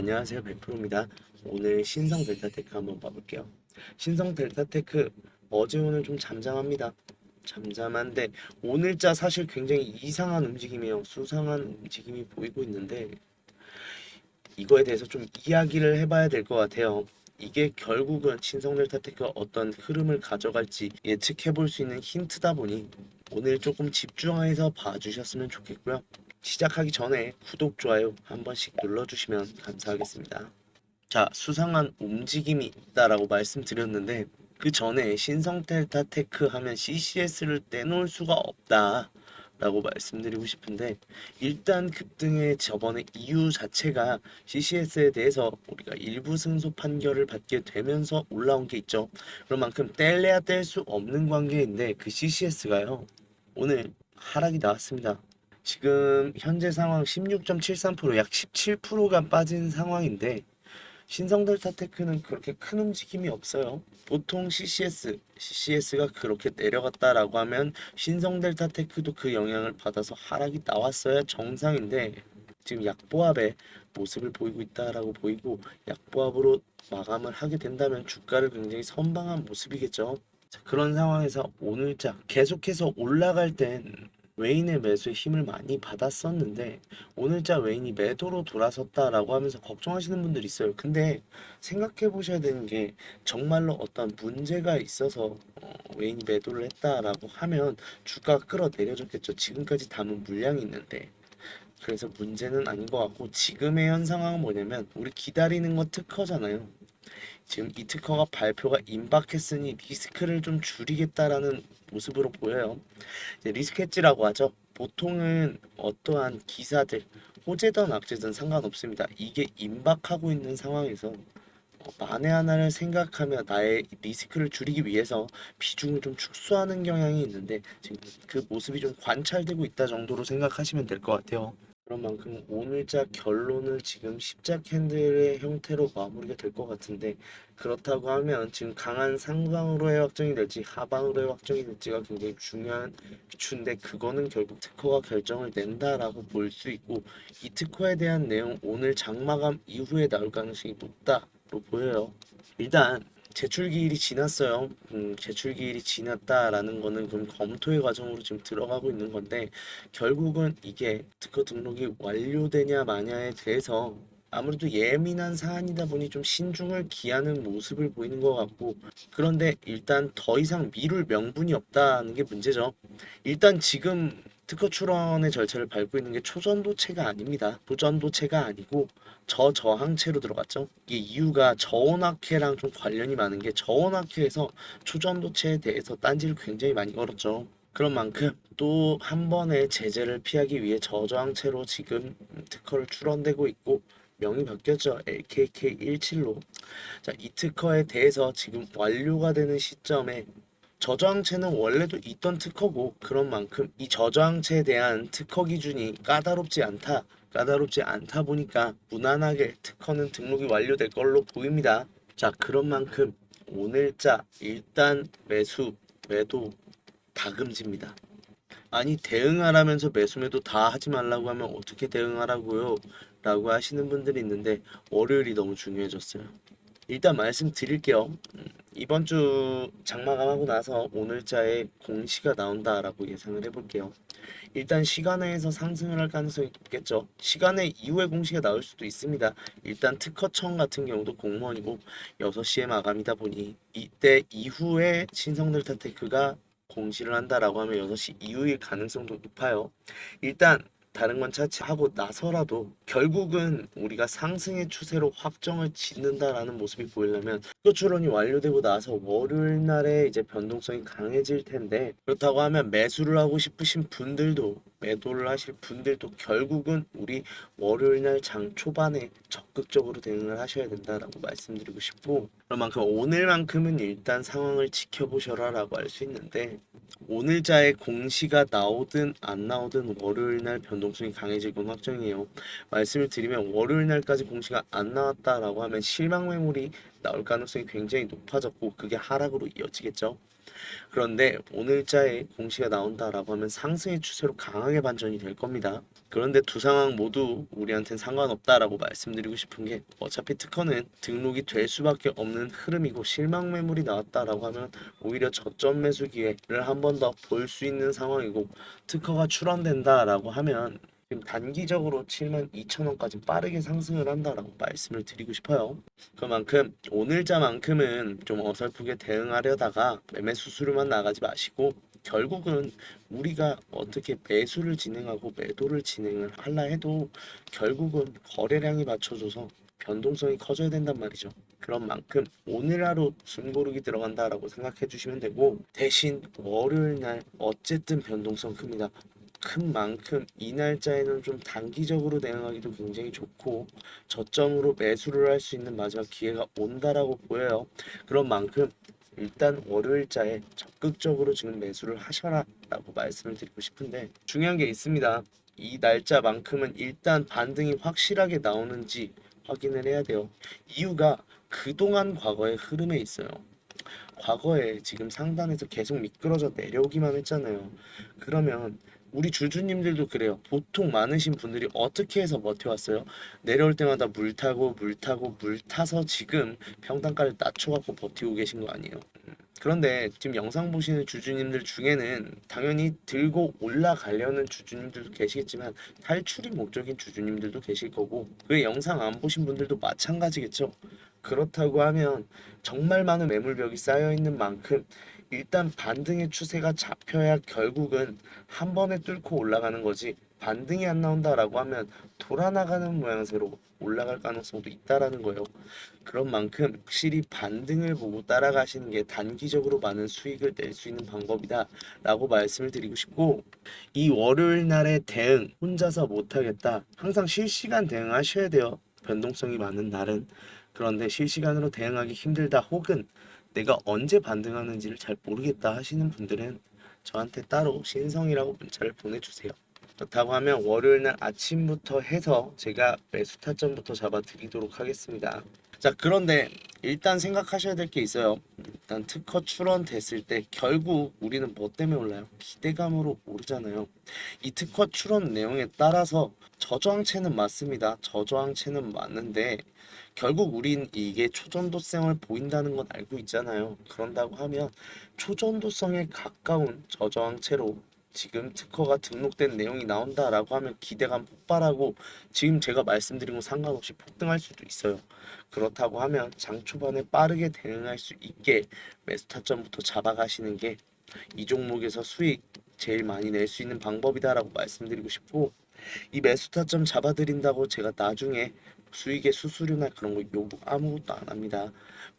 안녕하세요. 100%입니다. 오늘 신성 델타테크 한번 봐볼게요. 신성 델타테크 어제 오늘 좀 잠잠합니다. 잠잠한데 오늘자 사실 굉장히 이상한 움직임이에요. 수상한 움직임이 보이고 있는데 이거에 대해서 좀 이야기를 해봐야 될 것 같아요. 이게 결국은 신성 델타테크가 어떤 흐름을 가져갈지 예측해 볼 수 있는 힌트다 보니 오늘 조금 집중해서 봐주셨으면 좋겠고요. 시작하기 전에 구독, 좋아요 한 번씩 눌러주시면 감사하겠습니다. 자, 수상한 움직임이 있다라고 말씀드렸는데 그 전에 신성텔타테크 하면 CCS를 떼놓을 수가 없다 라고 말씀드리고 싶은데 일단 급등의 저번에 이유 자체가 CCS에 대해서 우리가 일부 승소 판결을 받게 되면서 올라온 게 있죠. 그런 만큼 뗄래야 뗄 수 없는 관계인데 그 CCS가요 오늘 하락이 나왔습니다. 지금 현재 상황 16.73%, 약 17%가 빠진 상황인데 신성델타테크는 그렇게 큰 움직임이 없어요. 보통 CCS가 그렇게 내려갔다라고 하면 신성델타테크도 그 영향을 받아서 하락이 나왔어야 정상인데 지금 약보합의 모습을 보이고 있다라고 보이고 약보합으로 마감을 하게 된다면 주가를 굉장히 선방한 모습이겠죠. 자, 그런 상황에서 오늘자 계속해서 올라갈 땐 웨인의 매수에 힘을 많이 받았었는데 오늘자 웨인이 매도로 돌아섰다라고 하면서 걱정하시는 분들이 있어요. 근데 생각해 보셔야 되는 게 정말로 어떤 문제가 있어서 웨인이 매도를 했다라고 하면 주가가 끌어내려졌겠죠. 지금까지 담은 물량이 있는데. 그래서 문제는 아닌 것 같고 지금의 현 상황은 뭐냐면 우리 기다리는 건 특허잖아요. 지금 이 특허가 발표가 임박했으니 리스크를 좀 줄이겠다라는 모습으로 보여요. 이제 리스크 헤지라고 하죠. 보통은 어떠한 기사들 호재든 악재든 상관없습니다. 이게 임박하고 있는 상황에서 만에 하나를 생각하며 나의 리스크를 줄이기 위해서 비중을 좀 축소하는 경향이 있는데 지금 그 모습이 좀 관찰되고 있다 정도로 생각하시면 될 것 같아요. 그런 만큼 오늘자 결론은 지금 십자 캔들의 형태로 마무리가 될 것 같은데 그렇다고 하면 지금 강한 상방으로의 확정이 될지 하방으로의 확정이 될지가 굉장히 중요한 기준인데 그거는 결국 특허가 결정을 낸다라고 볼 수 있고 이 특허에 대한 내용 오늘 장마감 이후에 나올 가능성이 높다로 보여요. 일단 제출기일이 지났어요. 제출기일이 지났다라는 거는 그럼 검토의 과정으로 지금 들어가고 있는 건데 결국은 이게 특허 등록이 완료되냐 마냐에 대해서 아무래도 예민한 사안이다 보니 좀 신중을 기하는 모습을 보이는 것 같고 그런데 일단 더 이상 미룰 명분이 없다는 게 문제죠. 일단 지금 특허 출원의 절차를 밟고 있는 게 초전도체가 아닙니다. 초전도체가 아니고 저저항체로 들어갔죠. 이게 이유가 저온학회랑 좀 관련이 많은 게 저온학회에서 초전도체에 대해서 딴지를 굉장히 많이 걸었죠. 그런 만큼 또 한 번의 제재를 피하기 위해 저저항체로 지금 특허를 출원되고 있고 명이 바뀌었죠. LKK17로. 자, 이 특허에 대해서 지금 완료가 되는 시점에 저저항체는 원래도 있던 특허고 그런 만큼 이 저저항체에 대한 특허 기준이 까다롭지 않다 보니까 무난하게 특허는 등록이 완료될 걸로 보입니다. 자, 그런 만큼 오늘자 일단 매도 다 금지입니다. 아니 대응하라면서 매수 매도 다 하지 말라고 하면 어떻게 대응하라고요? 라고 하시는 분들이 있는데 월요일이 너무 중요해졌어요. 일단 말씀드릴게요. 이번 주 장마감하고 나서 오늘자에 공시가 나온다라고 예상을 해볼게요. 일단 시간외에서 상승을 할 가능성이 높겠죠. 시간외 이후에 공시가 나올 수도 있습니다. 일단 특허청 같은 경우도 공무원이고 6시에 마감이다 보니 이때 이후에 신성델타테크가 공시를 한다라고 하면 6시 이후일 가능성도 높아요. 일단 다른 건 차치하고 나서라도 결국은 우리가 상승의 추세로 확정을 짓는다라는 모습이 보이려면 특허 출원이 완료되고 나서 월요일 날에 이제 변동성이 강해질 텐데 그렇다고 하면 매수를 하고 싶으신 분들도 매도를 하실 분들도 결국은 우리 월요일 날 장 초반에 적극적으로 대응을 하셔야 된다라고 말씀드리고 싶고 그런 만큼 오늘만큼은 일단 상황을 지켜보셔라 라고 할 수 있는데 오늘자의 공시가 나오든 안 나오든 월요일 날 변동성이 강해질 건 확정이에요. 말씀을 드리면 월요일 날까지 공시가 안 나왔다라고 하면 실망 매물이 나올 가능성이 굉장히 높아졌고 그게 하락으로 이어지겠죠. 그런데 오늘자에 공시가 나온다라고 하면 상승의 추세로 강하게 반전이 될 겁니다. 그런데 두 상황 모두 우리한텐 상관없다라고 말씀드리고 싶은 게 어차피 특허는 등록이 될 수밖에 없는 흐름이고 실망 매물이 나왔다라고 하면 오히려 저점 매수 기회를 한 번 더 볼 수 있는 상황이고 특허가 출원된다라고 하면 지금 단기적으로 72,000원까지 빠르게 상승을 한다라고 말씀을 드리고 싶어요. 그만큼 오늘자만큼은 좀 어설프게 대응하려다가 매매 수수료만 나가지 마시고 결국은 우리가 어떻게 매수를 진행하고 매도를 진행을 하려 해도 결국은 거래량이 맞춰줘서 변동성이 커져야 된단 말이죠. 그런 만큼 오늘 하루 숨고르기 들어간다라고 생각해 주시면 되고 대신 월요일 날 어쨌든 변동성 큽니다. 큰 만큼 이 날짜에는 좀 단기적으로 대응하기도 굉장히 좋고 저점으로 매수를 할 수 있는 마지막 기회가 온다라고 보여요. 그런 만큼 일단 월요일자에 적극적으로 지금 매수를 하셔라 라고 말씀을 드리고 싶은데 중요한 게 있습니다. 이 날짜만큼은 일단 반등이 확실하게 나오는지 확인을 해야 돼요. 이유가 그동안 과거의 흐름에 있어요. 과거에 지금 상단에서 계속 미끄러져 내려오기만 했잖아요. 그러면 우리 주주님들도 그래요. 보통 많으신 분들이 어떻게 해서 버텨왔어요? 내려올 때마다 물 타고 물 타고 물 타서 지금 평단가를 낮춰갖고 버티고 계신 거 아니에요? 그런데 지금 영상 보시는 주주님들 중에는 당연히 들고 올라가려는 주주님들도 계시겠지만 탈출이 목적인 주주님들도 계실 거고 그 영상 안 보신 분들도 마찬가지겠죠. 그렇다고 하면 정말 많은 매물벽이 쌓여 있는 만큼 일단 반등의 추세가 잡혀야 결국은 한 번에 뚫고 올라가는 거지 반등이 안 나온다라고 하면 돌아나가는 모양새로 올라갈 가능성도 있다라는 거예요. 그런 만큼 확실히 반등을 보고 따라가시는 게 단기적으로 많은 수익을 낼 수 있는 방법이다 라고 말씀을 드리고 싶고 이 월요일 날의 대응 혼자서 못하겠다. 항상 실시간 대응하셔야 돼요. 변동성이 많은 날은. 그런데 실시간으로 대응하기 힘들다 혹은 내가 언제 반등하는지를 잘 모르겠다 하시는 분들은 저한테 따로 신성이라고 문자를 보내주세요. 그렇다고 하면 월요일 날 아침부터 해서 제가 매수 타점부터 잡아 드리도록 하겠습니다. 자, 그런데 일단 생각하셔야 될 게 있어요. 일단 특허 출원됐을 때 결국 우리는 뭐 때문에 올라요? 기대감으로 오르잖아요. 이 특허 출원 내용에 따라서 저저항체는 맞습니다. 저저항체는 맞는데 결국 우린 이게 초전도성을 보인다는 건 알고 있잖아요. 그런다고 하면 초전도성에 가까운 저저항체로 지금 특허가 등록된 내용이 나온다라고 하면 기대감 폭발하고 지금 제가 말씀드린 거 상관없이 폭등할 수도 있어요. 그렇다고 하면 장 초반에 빠르게 대응할 수 있게 매수 타점부터 잡아가시는 게 이 종목에서 수익 제일 많이 낼 수 있는 방법이다라고 말씀드리고 싶고 이 매수 타점 잡아드린다고 제가 나중에 수익의 수수료나 그런 거 요구 아무것도 안 합니다.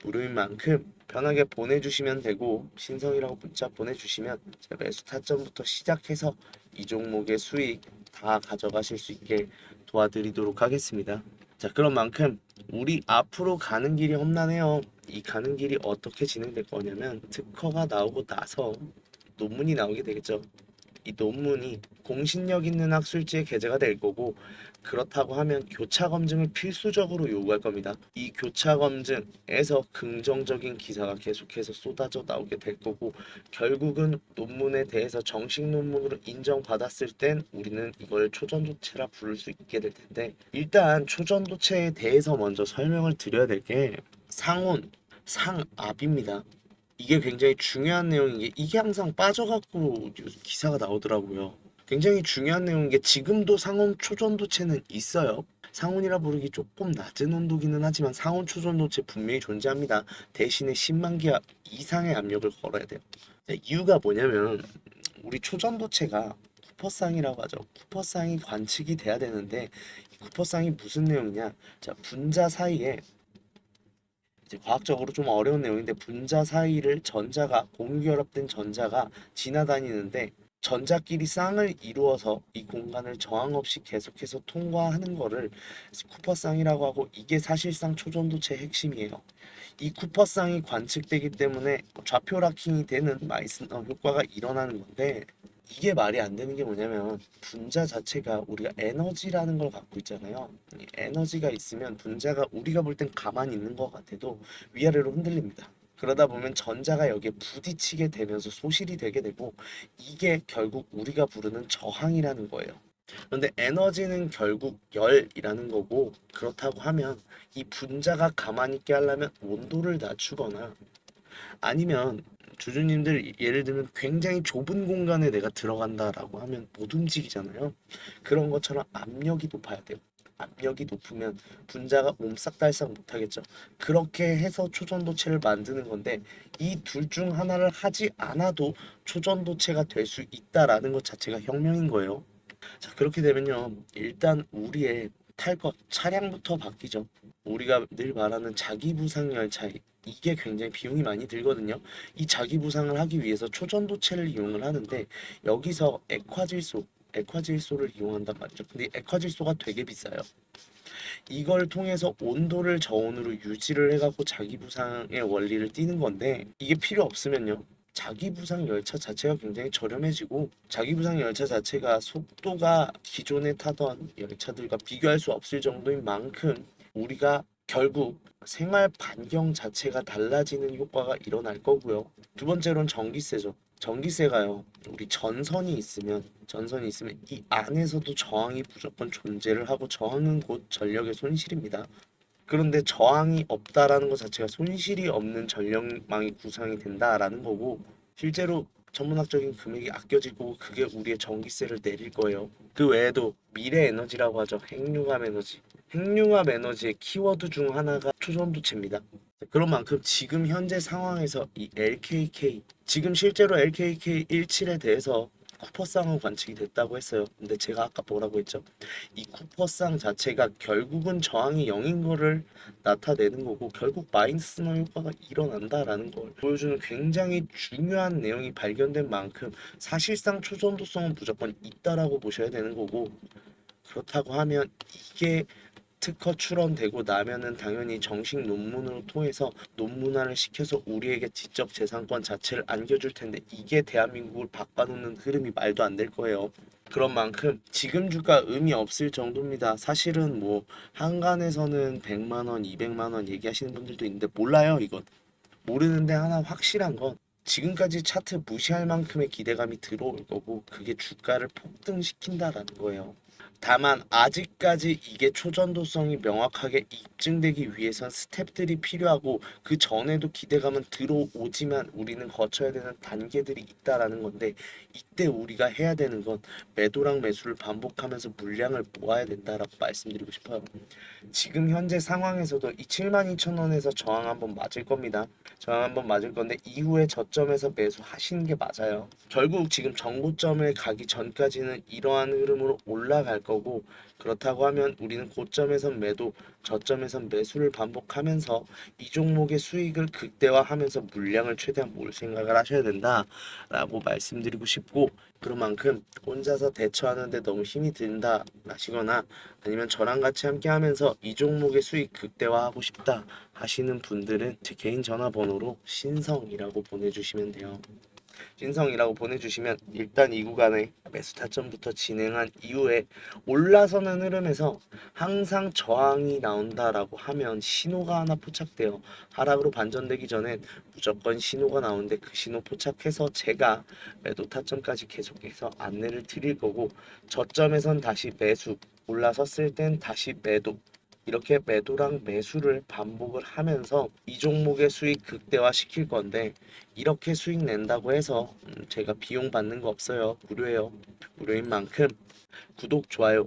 무료인 만큼 편하게 보내주시면 되고 신성이라고 문자 보내주시면 제가 매수 타점부터 시작해서 이 종목의 수익 다 가져가실 수 있게 도와드리도록 하겠습니다. 자, 그런 만큼 우리 앞으로 가는 길이 험난해요. 이 가는 길이 어떻게 진행될 거냐면 특허가 나오고 나서 논문이 나오게 되겠죠. 이 논문이 공신력 있는 학술지에 게재가 될 거고 그렇다고 하면 교차 검증을 필수적으로 요구할 겁니다. 이 교차 검증에서 긍정적인 기사가 계속해서 쏟아져 나오게 될 거고 결국은 논문에 대해서 정식 논문으로 인정받았을 땐 우리는 이걸 초전도체라 부를 수 있게 될 텐데 일단 초전도체에 대해서 먼저 설명을 드려야 될 게 상온, 상압입니다. 이게 굉장히 중요한 내용인 게 이게 항상 빠져갖고 기사가 나오더라고요. 굉장히 중요한 내용인 게 지금도 상온 초전도체는 있어요. 상온이라 부르기 조금 낮은 온도기는 하지만 상온 초전도체 분명히 존재합니다. 대신에 10만 개 이상의 압력을 걸어야 돼요. 이유가 뭐냐면 우리 초전도체가 쿠퍼쌍이라고 하죠. 쿠퍼쌍이 관측이 돼야 되는데 이 쿠퍼쌍이 무슨 내용이냐? 자, 분자 사이에 이제 과학적으로 좀 어려운 내용인데 분자 사이를 전자가 공유결합된 전자가 지나다니는데 전자끼리 쌍을 이루어서 이 공간을 저항 없이 계속해서 통과하는 거를 쿠퍼쌍이라고 하고 이게 사실상 초전도체의 핵심이에요. 이 쿠퍼쌍이 관측되기 때문에 좌표 락킹이 되는 마이스너 효과가 일어나는 건데 이게 말이 안 되는 게 뭐냐면 분자 자체가 우리가 에너지라는 걸 갖고 있잖아요. 이 에너지가 있으면 분자가 우리가 볼 땐 가만히 있는 것 같아도 위아래로 흔들립니다. 그러다 보면 전자가 여기에 부딪히게 되면서 소실이 되게 되고 이게 결국 우리가 부르는 저항이라는 거예요. 그런데 에너지는 결국 열이라는 거고, 그렇다고 하면 이 분자가 가만히 있게 하려면 온도를 낮추거나 아니면 주주님들 예를 들면 굉장히 좁은 공간에 내가 들어간다라고 하면 못 움직이잖아요. 그런 것처럼 압력이 높아야 돼요. 압력이 높으면 분자가 옴싹달싹 못하겠죠. 그렇게 해서 초전도체를 만드는 건데 이 둘 중 하나를 하지 않아도 초전도체가 될 수 있다라는 것 자체가 혁명인 거예요. 자, 그렇게 되면요. 일단 우리의 탈 것, 차량부터 바뀌죠. 우리가 늘 말하는 자기부상 열차, 이게 굉장히 비용이 많이 들거든요. 이 자기부상을 하기 위해서 초전도체를 이용을 하는데 여기서 액화질소를 이용한단 말이죠. 근데 액화질소가 되게 비싸요. 이걸 통해서 온도를 저온으로 유지를 해갖고 자기부상의 원리를 띠는 건데 이게 필요 없으면요. 자기부상 열차 자체가 굉장히 저렴해지고 자기부상 열차 자체가 속도가 기존에 타던 열차들과 비교할 수 없을 정도인 만큼 우리가 결국 생활 반경 자체가 달라지는 효과가 일어날 거고요. 두 번째로는 전기세죠. 전기세가요. 우리 전선이 있으면 이 안에서도 저항이 무조건 존재를 하고 저항은 곧 전력의 손실입니다. 그런데 저항이 없다라는 것 자체가 손실이 없는 전력망이 구성이 된다라는 거고 실제로 천문학적인 금액이 아껴질 거고 그게 우리의 전기세를 내릴 거예요. 그 외에도 미래 에너지라고 하죠. 핵융합 에너지. 핵융합 에너지의 키워드 중 하나가 초전도체입니다. 그런 만큼 지금 현재 상황에서 이 LKK 지금 실제로 LKK 17에 대해서 쿠퍼쌍은 관측이 됐다고 했어요. 근데 제가 아까 뭐라고 했죠? 이 쿠퍼쌍 자체가 결국은 저항이 0인 거를 나타내는 거고 결국 마이너스만 효과가 일어난다라는 걸 보여주는 굉장히 중요한 내용이 발견된 만큼 사실상 초전도성은 무조건 있다라고 보셔야 되는 거고 그렇다고 하면 이게 특허 출원되고 나면은 당연히 정식 논문으로 통해서 논문화를 시켜서 우리에게 지적 재산권 자체를 안겨줄 텐데 이게 대한민국을 바꿔놓는 흐름이 말도 안 될 거예요. 그런 만큼 지금 주가 의미 없을 정도입니다. 사실은 뭐 한간에서는 100만 원, 200만 원 얘기하시는 분들도 있는데 몰라요, 이건. 모르는데 하나 확실한 건 지금까지 차트 무시할 만큼의 기대감이 들어올 거고 그게 주가를 폭등시킨다라는 거예요. 다만 아직까지 이게 초전도성이 명확하게 입증되기 위해선 스텝들이 필요하고 그 전에도 기대감은 들어오지만 우리는 거쳐야 되는 단계들이 있다라는 건데 이때 우리가 해야 되는 건 매도랑 매수를 반복하면서 물량을 모아야 된다라고 말씀드리고 싶어요. 지금 현재 상황에서도 이 72,000원에서 저항 한번 맞을 겁니다. 저항 한번 맞을 건데 이후에 저점에서 매수하시는 게 맞아요. 결국 지금 정고점에 가기 전까지는 이러한 흐름으로 올라갈 거고 그렇다고 하면 우리는 고점에선 매도, 저점에선 매수를 반복하면서 이 종목의 수익을 극대화하면서 물량을 최대한 모을 생각을 하셔야 된다라고 말씀드리고 싶고 그런 만큼 혼자서 대처하는데 너무 힘이 든다 하시거나 아니면 저랑 같이 함께 하면서 이 종목의 수익 극대화하고 싶다 하시는 분들은 제 개인 전화번호로 신성이라고 보내주시면 돼요. 신성이라고 보내주시면 일단 이 구간에 매수 타점부터 진행한 이후에 올라서는 흐름에서 항상 저항이 나온다라고 하면 신호가 하나 포착돼요. 하락으로 반전되기 전엔 무조건 신호가 나오는데 그 신호 포착해서 제가 매도 타점까지 계속해서 안내를 드릴 거고 저점에선 다시 매수 올라섰을 땐 다시 매도 이렇게 매도랑 매수를 반복을 하면서 이 종목의 수익 극대화 시킬 건데 이렇게 수익 낸다고 해서 제가 비용 받는 거 없어요. 무료예요. 무료인 만큼 구독, 좋아요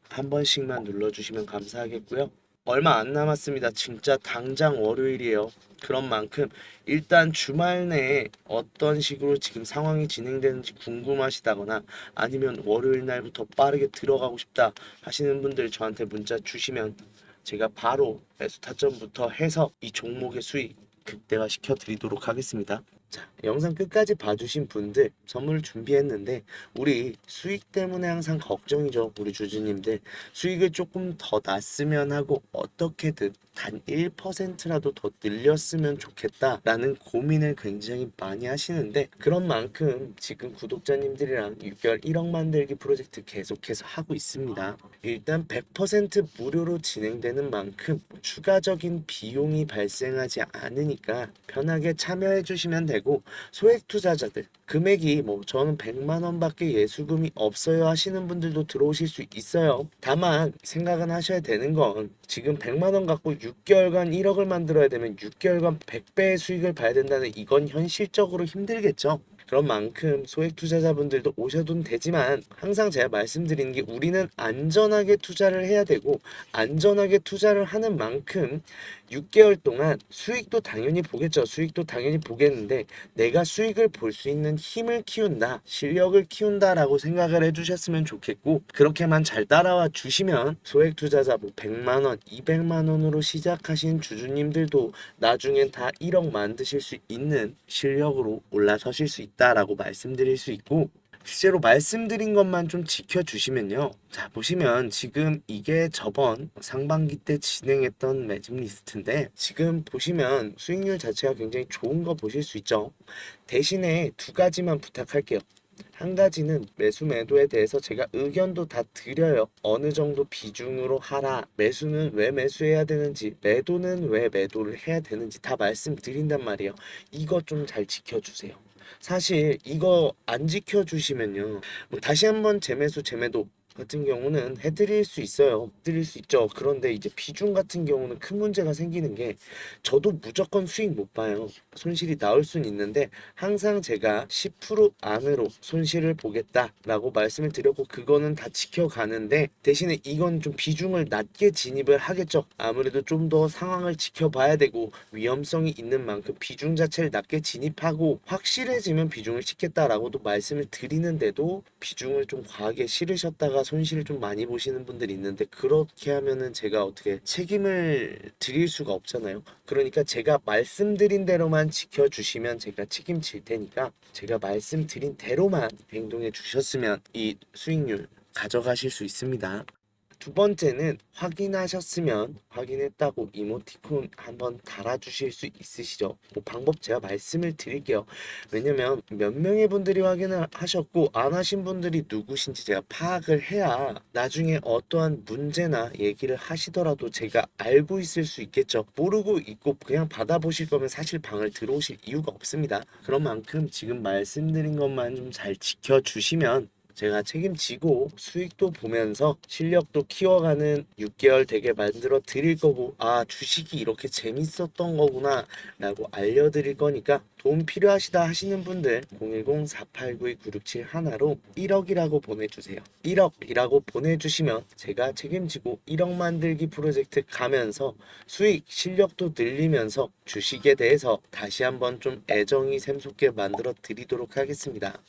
한 번씩만 눌러주시면 감사하겠고요. 얼마 안 남았습니다. 진짜 당장 월요일이에요. 그런 만큼 일단 주말 내에 어떤 식으로 지금 상황이 진행되는지 궁금하시다거나 아니면 월요일 날부터 빠르게 들어가고 싶다 하시는 분들 저한테 문자 주시면 제가 바로 매수 타점부터 해서 이 종목의 수익 극대화 시켜 드리도록 하겠습니다. 자, 영상 끝까지 봐주신 분들 선물 준비했는데 우리 수익 때문에 항상 걱정이죠. 우리 주주님들 수익을 조금 더 났으면 하고 어떻게든 단 1%라도 더 늘렸으면 좋겠다라는 고민을 굉장히 많이 하시는데 그런 만큼 지금 구독자님들이랑 6개월 1억 만들기 프로젝트 계속해서 하고 있습니다. 일단 100% 무료로 진행되는 만큼 추가적인 비용이 발생하지 않으니까 편하게 참여해 주시면 되고 소액 투자자들 금액이 뭐 저는 100만 원밖에 예수금이 없어요 하시는 분들도 들어오실 수 있어요. 다만 생각은 하셔야 되는 건 지금 100만 원 갖고 6개월간 1억을 만들어야 되면 6개월간 100배의 수익을 봐야 된다는 이건 현실적으로 힘들겠죠. 그런 만큼 소액 투자자분들도 오셔도 되지만 항상 제가 말씀드리는 게 우리는 안전하게 투자를 해야 되고 안전하게 투자를 하는 만큼 6개월 동안 수익도 당연히 보겠죠. 수익도 당연히 보겠는데 내가 수익을 볼 수 있는 힘을 키운다, 실력을 키운다라고 생각을 해주셨으면 좋겠고 그렇게만 잘 따라와 주시면 소액 투자자 뭐 100만 원, 200만 원으로 시작하신 주주님들도 나중엔 다 1억 만드실 수 있는 실력으로 올라서실 수 있다라고 말씀드릴 수 있고 실제로 말씀드린 것만 좀 지켜주시면요. 자, 보시면 지금 이게 저번 상반기 때 진행했던 매집 리스트인데 지금 보시면 수익률 자체가 굉장히 좋은 거 보실 수 있죠. 대신에 두 가지만 부탁할게요. 한 가지는 매수 매도에 대해서 제가 의견도 다 드려요. 어느 정도 비중으로 하라. 매수는 왜 매수해야 되는지, 매도는 왜 매도를 해야 되는지 다 말씀드린단 말이에요. 이거 좀 잘 지켜주세요. 사실 이거 안 지켜주시면요. 뭐 다시 한번 재매수 재매도 같은 경우는 해드릴 수 있어요. 해드릴 수 있죠. 그런데 이제 비중 같은 경우는 큰 문제가 생기는 게 저도 무조건 수익 못 봐요. 손실이 나올 수는 있는데 항상 제가 10% 안으로 손실을 보겠다라고 말씀을 드렸고 그거는 다 지켜가는데 대신에 이건 좀 비중을 낮게 진입을 하겠죠. 아무래도 좀 더 상황을 지켜봐야 되고 위험성이 있는 만큼 비중 자체를 낮게 진입하고 확실해지면 비중을 싣겠다라고도 말씀을 드리는데도 비중을 좀 과하게 실으셨다가 손실을 좀 많이 보시는 분들이 있는데 그렇게 하면은 제가 어떻게 책임을 드릴 수가 없잖아요. 그러니까 제가 말씀드린 대로만 지켜주시면 제가 책임질 테니까 제가 말씀드린 대로만 행동해 주셨으면 이 수익률 가져가실 수 있습니다. 두 번째는 확인하셨으면 확인했다고 이모티콘 한번 달아주실 수 있으시죠? 그 방법 제가 말씀을 드릴게요. 왜냐면 몇 명의 분들이 확인을 하셨고 안 하신 분들이 누구신지 제가 파악을 해야 나중에 어떠한 문제나 얘기를 하시더라도 제가 알고 있을 수 있겠죠. 모르고 있고 그냥 받아보실 거면 사실 방을 들어오실 이유가 없습니다. 그런 만큼 지금 말씀드린 것만 좀 잘 지켜주시면 제가 책임지고 수익도 보면서 실력도 키워가는 6개월 되게 만들어 드릴 거고 아 주식이 이렇게 재밌었던 거구나 라고 알려드릴 거니까 도움 필요하시다 하시는 분들 010-4892-9671 하나로 1억이라고 보내주세요. 1억이라고 보내주시면 제가 책임지고 1억 만들기 프로젝트 가면서 수익 실력도 늘리면서 주식에 대해서 다시 한번 좀 애정이 샘솟게 만들어 드리도록 하겠습니다.